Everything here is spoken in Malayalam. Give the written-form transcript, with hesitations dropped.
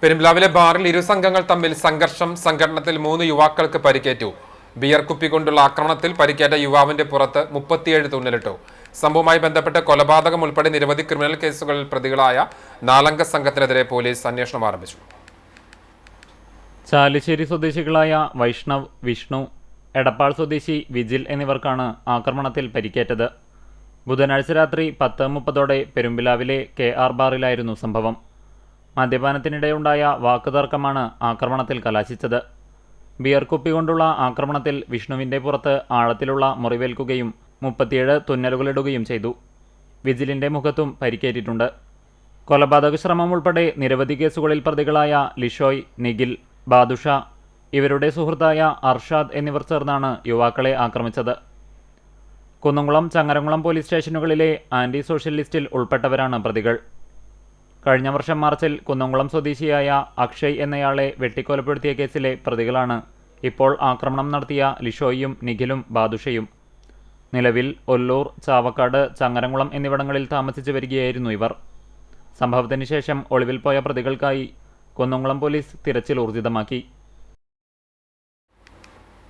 പെരുമ്പ്ലാവിലെ ബാറിൽ ഇരു സംഘങ്ങൾ തമ്മിൽ സംഘർഷം. സംഘടനത്തിൽ 3 യുവാക്കൾക്ക് പരിക്കേറ്റു. ബിയർ കുപ്പി കൊണ്ടുള്ള ആക്രമണത്തിൽ പരിക്കേറ്റ യുവാവിന്റെ പുറത്ത് 37 തുന്നലിട്ടു. സംഭവവുമായി ബന്ധപ്പെട്ട് കൊലപാതകം ഉൾപ്പെടെ നിരവധി ക്രിമിനൽ കേസുകളിൽ പ്രതികളായ 4 അംഗ സംഘത്തിനെതിരെ പോലീസ് അന്വേഷണം ആരംഭിച്ചു. ചാലിശ്ശേരി സ്വദേശികളായ വൈഷ്ണവ്, വിഷ്ണു, എടപ്പാൾ സ്വദേശി വിജിൽ എന്നിവർക്കാണ് ആക്രമണത്തിൽ പരിക്കേറ്റത്. ബുധനാഴ്ച രാത്രി 10:30 പെരുമ്പിലാവിലെ KR ബാറിലായിരുന്നു സംഭവം. മദ്യപാനത്തിനിടെയുണ്ടായ വാക്കുതർക്കമാണ് ആക്രമണത്തിൽ കലാശിച്ചത്. ബിയർ കുപ്പി കൊണ്ടുള്ള ആക്രമണത്തിൽ വിഷ്ണുവിൻ്റെ പുറത്ത് ആഴത്തിലുള്ള മുറിവേൽക്കുകയും 37 തുന്നലുകളിടുകയും ചെയ്തു. വിജിലിൻ്റെ മുഖത്തും പരിക്കേറ്റിട്ടുണ്ട്. കൊലപാതക ശ്രമം ഉൾപ്പെടെ നിരവധി കേസുകളിൽ പ്രതികളായ ലിഷോയ്, നിഖിൽ, ബാദുഷ, ഇവരുടെ സുഹൃത്തായ അർഷാദ് എന്നിവർ ചേർന്നാണ് യുവാക്കളെ ആക്രമിച്ചത്. കുന്നംകുളം, ചങ്ങരംകുളം പോലീസ് സ്റ്റേഷനുകളിലെ ആൻറ്റി സോഷ്യൽ ലിസ്റ്റിൽ ഉൾപ്പെട്ടവരാണ് പ്രതികൾ. കഴിഞ്ഞ വർഷം മാർച്ചിൽ കുന്നംകുളം സ്വദേശിയായ അക്ഷയ് എന്നയാളെ വെട്ടിക്കൊലപ്പെടുത്തിയ കേസിലെ പ്രതികളാണ് ഇപ്പോൾ ആക്രമണം നടത്തിയ ലിഷോയും, നിഖിലും, ബാദുഷയും. നിലവിൽ ഒല്ലൂർ, ചാവക്കാട്, ചങ്ങരംകുളം എന്നിവിടങ്ങളിൽ താമസിച്ചു വരികയായിരുന്നു ഇവർ. സംഭവത്തിന് ശേഷം ഒളിവിൽ പോയ പ്രതികൾക്കായി കുന്നംകുളം പോലീസ് തിരച്ചിൽ ഊർജിതമാക്കി.